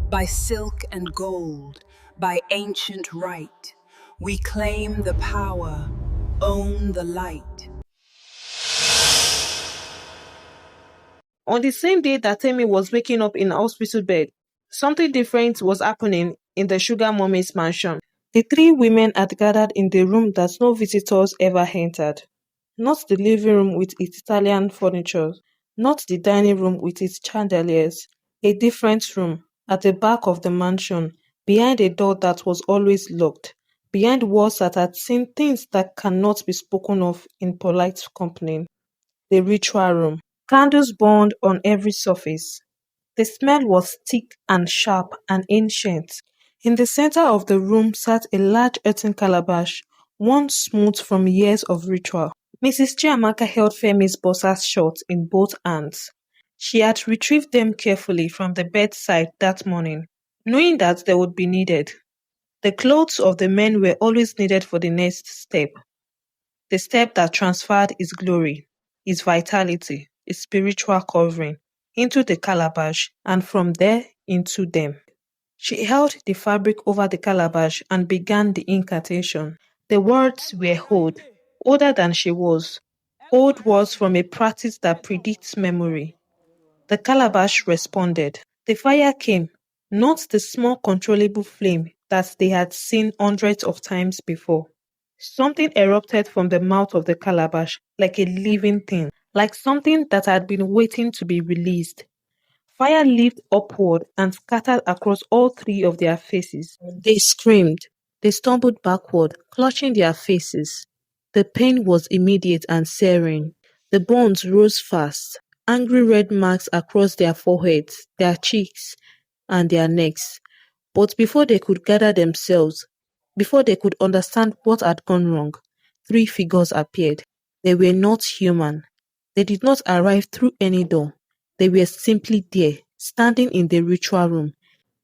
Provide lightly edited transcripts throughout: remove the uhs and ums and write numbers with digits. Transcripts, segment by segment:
By silk and gold, by ancient right, we claim the power, own the light. On the same day that Temi was waking up in a hospital bed, something different was happening in the Sugar Mummies mansion. The three women had gathered in the room that no visitors ever entered. Not the living room with its Italian furniture, not the dining room with its chandeliers. A different room, at the back of the mansion, behind a door that was always locked, behind walls that had seen things that cannot be spoken of in polite company. The ritual room. Candles burned on every surface. The smell was thick and sharp and ancient. In the center of the room sat a large earthen calabash, worn smooth from years of ritual. Mrs. Chiamaka held Femi's boxer shorts in both hands. She had retrieved them carefully from the bedside that morning, knowing that they would be needed. The clothes of the men were always needed for the next step, the step that transferred his glory, his vitality, his spiritual covering, into the calabash and from there into them. She held the fabric over the calabash and began the incantation. The words were old, older than she was. Old words from a practice that predicts memory. The calabash responded. The fire came, not the small controllable flame that they had seen hundreds of times before. Something erupted from the mouth of the calabash like a living thing, like something that had been waiting to be released. Fire leaped upward and scattered across all three of their faces. They screamed. They stumbled backward, clutching their faces. The pain was immediate and searing. The burns rose fast, angry red marks across their foreheads, their cheeks, and their necks. But before they could gather themselves, before they could understand what had gone wrong, three figures appeared. They were not human. They did not arrive through any door. They were simply there, standing in the ritual room,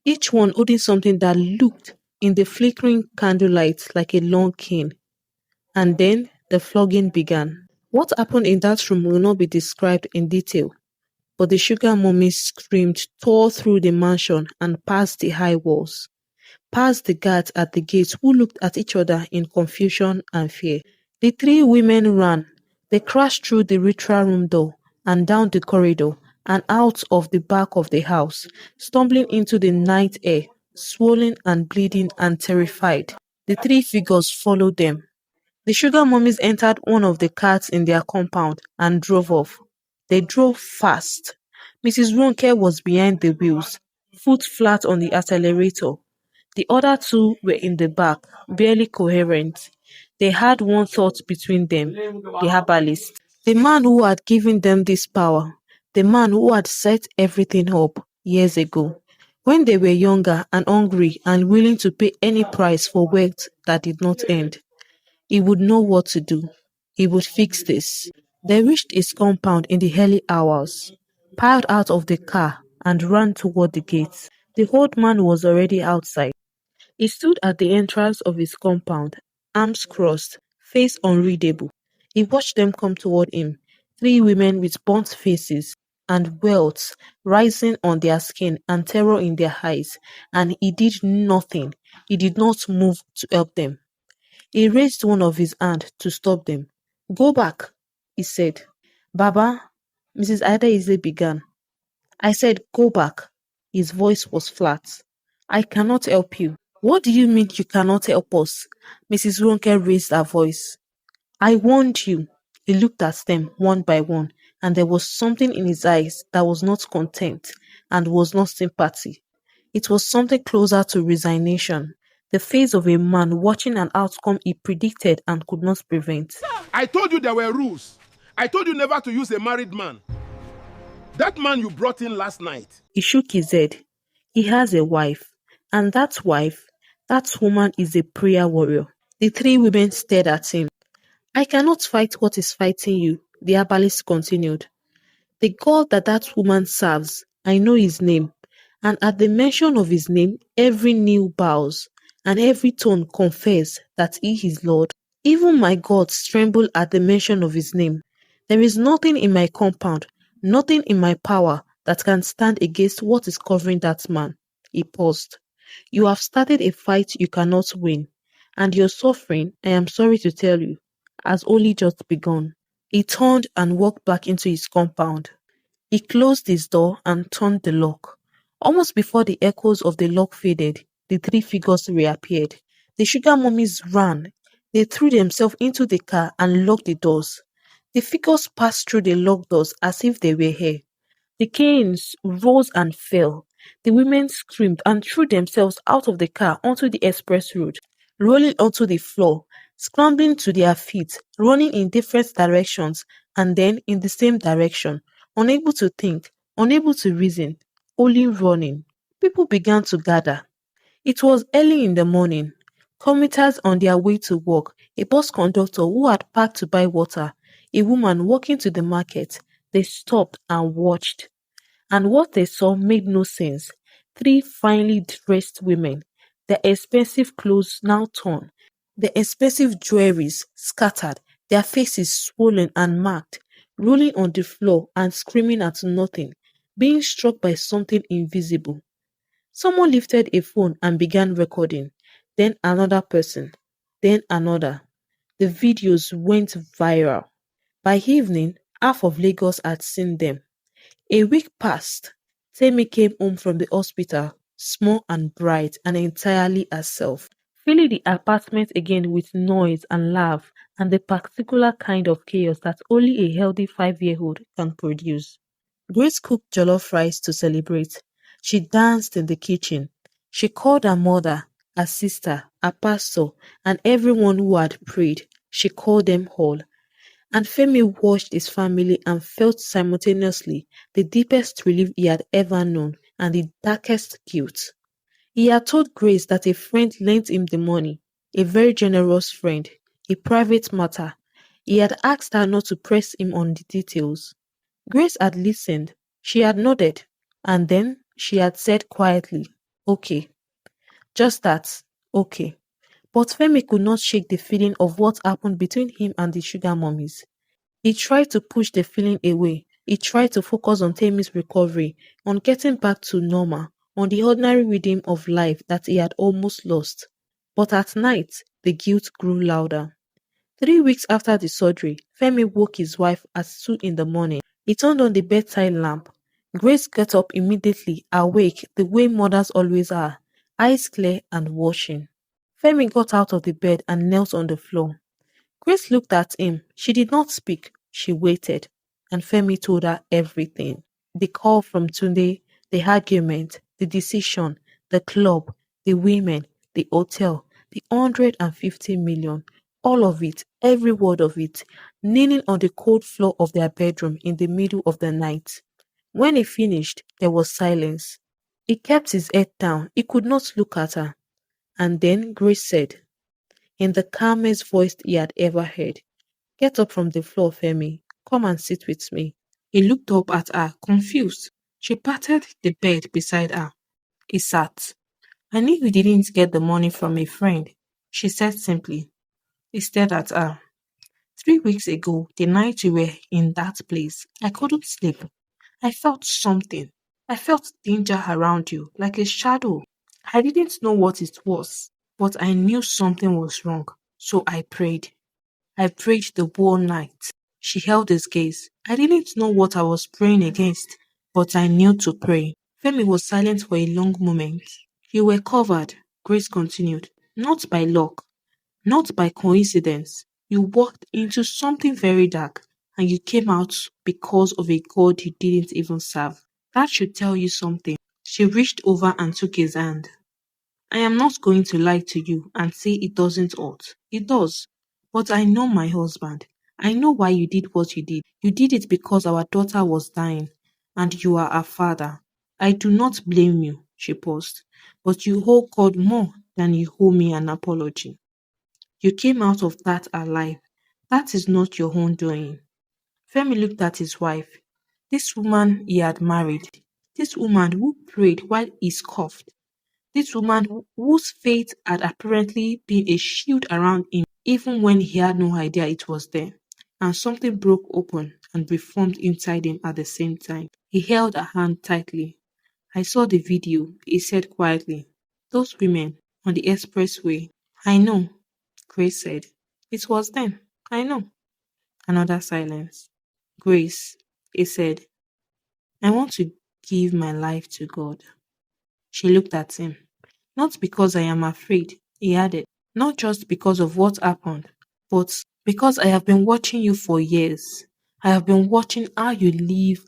each one holding something that looked, in the flickering candlelight, like a long cane. And then the flogging began. What happened in that room will not be described in detail, but the Sugar Mummies screamed, tore through the mansion and past the high walls, past the guards at the gates who looked at each other in confusion and fear. The three women ran. They crashed through the ritual room door and down the corridor and out of the back of the house, stumbling into the night air, swollen and bleeding and terrified. The three figures followed them. The Sugar Mummies entered one of the cars in their compound and drove off. They drove fast. Mrs. Ronke was behind the wheels, foot flat on the accelerator. The other two were in the back, barely coherent. They had one thought between them, the herbalist. The man who had given them this power, the man who had set everything up years ago, when they were younger and hungry and willing to pay any price for wealth that did not end. He would know what to do. He would fix this. They reached his compound in the early hours, piled out of the car, and ran toward the gates. The old man was already outside. He stood at the entrance of his compound, arms crossed, face unreadable. He watched them come toward him, three women with burnt faces and welts rising on their skin and terror in their eyes, and he did nothing. He did not move to help them. He raised one of his hands to stop them. Go back, he said. Baba, Mrs. Adaize began. I said, go back. His voice was flat. I cannot help you. What do you mean you cannot help us? Mrs. Ronke raised her voice. I warned you. He looked at them one by one, and there was something in his eyes that was not contempt and was not sympathy. It was something closer to resignation, the face of a man watching an outcome he predicted and could not prevent. I told you there were rules. I told you never to use a married man. That man you brought in last night. He shook his head. He has a wife, and that wife, that woman is a prayer warrior. The three women stared at him. I cannot fight what is fighting you, the herbalist continued. The God that woman serves, I know his name, and at the mention of his name, every knee bows, and every tongue confess that he is Lord. Even my gods tremble at the mention of his name. There is nothing in my compound, nothing in my power that can stand against what is covering that man. He paused. You have started a fight you cannot win, and your suffering, I am sorry to tell you, has only just begun. He turned and walked back into his compound. He closed his door and turned the lock. Almost before the echoes of the lock faded, the three figures reappeared. The sugar mummies ran. They threw themselves into the car and locked the doors. The figures passed through the locked doors as if they were hair. The canes rose and fell. The women screamed and threw themselves out of the car onto the express road, rolling onto the floor, scrambling to their feet, running in different directions and then in the same direction, unable to think, unable to reason, only running. People began to gather. It was early in the morning. Commuters on their way to work, a bus conductor who had parked to buy water, a woman walking to the market. They stopped and watched. And what they saw made no sense. Three finely dressed women, their expensive clothes now torn, their expensive jewelries scattered, their faces swollen and marked, rolling on the floor and screaming at nothing, being struck by something invisible. Someone lifted a phone and began recording. Then another person. Then another. The videos went viral. By evening, half of Lagos had seen them. A week passed. Temi came home from the hospital, small and bright and entirely herself, filling the apartment again with noise and laugh and the particular kind of chaos that only a healthy 5-year-old can produce. Grace cooked jollof rice to celebrate. She danced in the kitchen. She called her mother, her sister, her pastor, and everyone who had prayed. She called them all. And Femi watched his family and felt simultaneously the deepest relief he had ever known and the darkest guilt. He had told Grace that a friend lent him the money, a very generous friend, a private matter. He had asked her not to press him on the details. Grace had listened. She had nodded. And then she had said quietly, okay. Just that, okay. But Femi could not shake the feeling of what happened between him and the sugar mummies. He tried to push the feeling away. He tried to focus on Temi's recovery, on getting back to normal, on the ordinary rhythm of life that he had almost lost. But at night, the guilt grew louder. 3 weeks after the surgery, Femi woke his wife at 2 in the morning. He turned on the bedside lamp. Grace got up immediately, awake the way mothers always are, eyes clear and watching. Femi got out of the bed and knelt on the floor. Grace looked at him. She did not speak. She waited. And Femi told her everything. The call from Tunde, the argument, the decision, the club, the women, the hotel, the 150 million. All of it, every word of it, kneeling on the cold floor of their bedroom in the middle of the night. When he finished, there was silence. He kept his head down. He could not look at her. And then Grace said, in the calmest voice he had ever heard, get up from the floor, Femi. Come and sit with me. He looked up at her, confused. She patted the bed beside her. He sat. I knew you didn't get the money from a friend, she said simply. He stared at her. 3 weeks ago, the night you were in that place, I couldn't sleep. I felt something. I felt danger around you, like a shadow. I didn't know what it was, but I knew something was wrong. So I prayed. I prayed the whole night. She held his gaze. I didn't know what I was praying against, but I knew to pray. Femi was silent for a long moment. You were covered, Grace continued, not by luck, not by coincidence. You walked into something very dark and you came out because of a God you didn't even serve. That should tell you something. She reached over and took his hand. I am not going to lie to you and say it doesn't hurt. It does. But I know my husband. I know why you did what you did. You did it because our daughter was dying and you are her father. I do not blame you, she paused, but you owe God more than you owe me an apology. You came out of that alive. That is not your own doing. Femi looked at his wife. This woman he had married. This woman who prayed while he scoffed. This woman whose faith had apparently been a shield around him even when he had no idea it was there. And something broke open and reformed inside him at the same time. He held her hand tightly. I saw the video, he said quietly. Those women on the expressway. I know, Grace said. It was them. I know. Another silence. Grace, he said, I want to give my life to God. She looked at him. Not because I am afraid, he added. Not just because of what happened, but because I have been watching you for years. I have been watching how you live,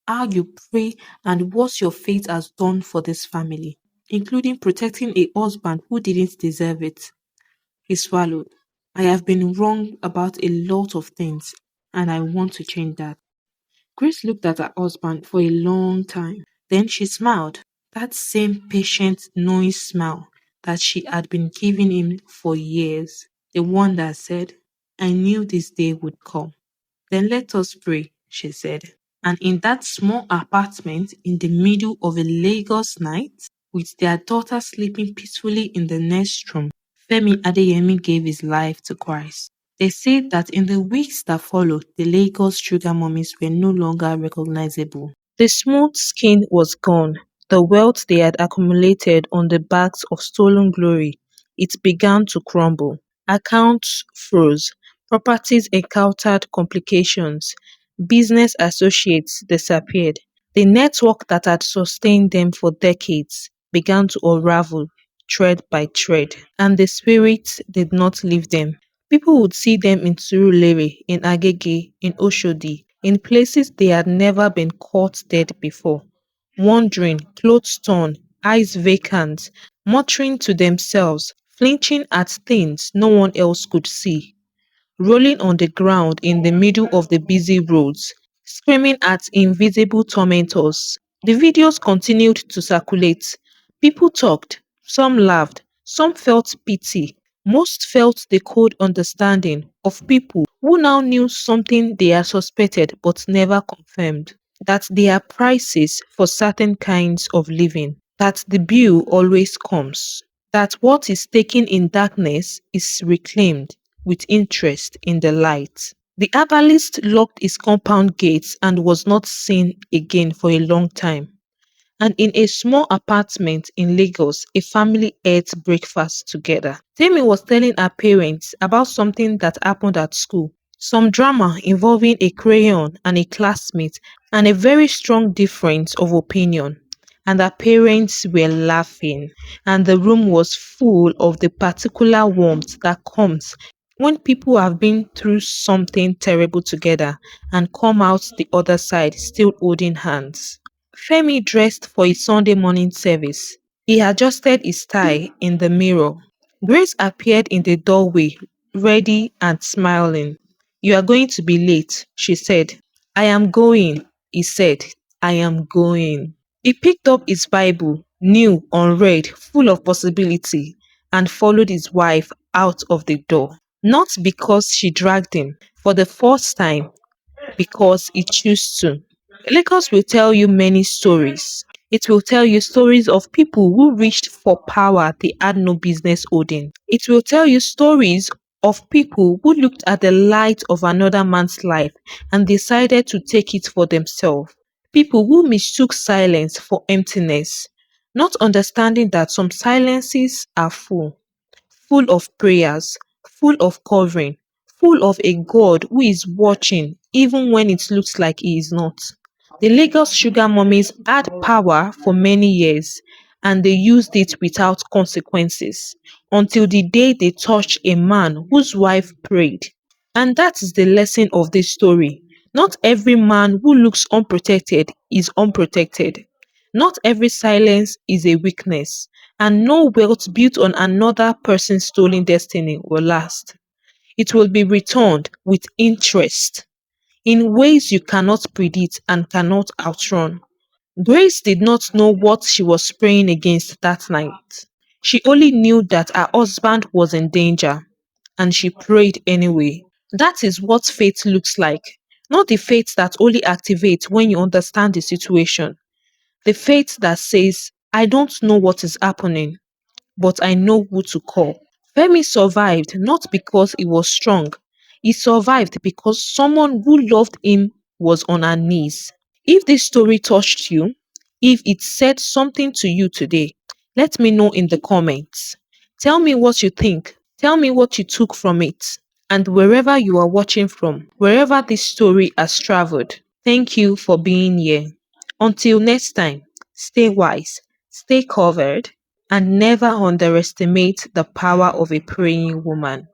how you pray, and what your faith has done for this family, including protecting a husband who didn't deserve it. He swallowed. I have been wrong about a lot of things, and I want to change that. Grace looked at her husband for a long time. Then she smiled, that same patient, knowing smile that she had been giving him for years. The one that said, I knew this day would come. Then let us pray, she said. And in that small apartment in the middle of a Lagos night, with their daughter sleeping peacefully in the next room, Femi Adeyemi gave his life to Christ. They said that in the weeks that followed, the Lagos Sugar Mummies were no longer recognizable. The smooth skin was gone, the wealth they had accumulated on the backs of stolen glory. It began to crumble. Accounts froze, properties encountered complications, business associates disappeared. The network that had sustained them for decades began to unravel thread by thread, and the spirit did not leave them. People would see them in Surulere, in Agege, in Oshodi, in places they had never been caught dead before, wandering, clothes torn, eyes vacant, muttering to themselves, flinching at things no one else could see, rolling on the ground in the middle of the busy roads, screaming at invisible tormentors. The videos continued to circulate. People talked, some laughed, some felt pity. Most felt the cold understanding of people who now knew something they had suspected but never confirmed, that there are prices for certain kinds of living, that the bill always comes, that what is taken in darkness is reclaimed with interest in the light. The herbalist locked his compound gates and was not seen again for a long time. And in a small apartment in Lagos, a family ate breakfast together. Temi was telling her parents about something that happened at school. Some drama involving a crayon and a classmate, and a very strong difference of opinion. And her parents were laughing, and the room was full of the particular warmth that comes when people have been through something terrible together and come out the other side still holding hands. Femi dressed for his Sunday morning service. He adjusted his tie in the mirror. Grace appeared in the doorway, ready and smiling. You are going to be late, she said. I am going, he said. I am going. He picked up his Bible, new, unread, full of possibility, and followed his wife out of the door. Not because she dragged him, for the first time, because he chose to. Lagos will tell you many stories. It will tell you stories of people who reached for power they had no business holding. It will tell you stories of people who looked at the light of another man's life and decided to take it for themselves. People who mistook silence for emptiness, not understanding that some silences are full of prayers, full of covering, full of a God who is watching even when it looks like he is not. The Lagos Sugar Mummies had power for many years and they used it without consequences until the day they touched a man whose wife prayed. And that is the lesson of this story. Not every man who looks unprotected is unprotected. Not every silence is a weakness, and no wealth built on another person's stolen destiny will last. It will be returned with interest in ways you cannot predict and cannot outrun. Grace did not know what she was praying against that night. She only knew that her husband was in danger, and she prayed anyway. That is what faith looks like. Not the faith that only activates when you understand the situation. The faith that says, I don't know what is happening, but I know who to call. Femi survived not because he was strong. He survived because someone who loved him was on her knees. If this story touched you, If it said something to you today, let me know in the comments. Tell me what you think. Tell me what you took from it. And wherever you are watching from, wherever this story has traveled, thank you for being here. Until next time, stay wise, stay covered, and never underestimate the power of a praying woman.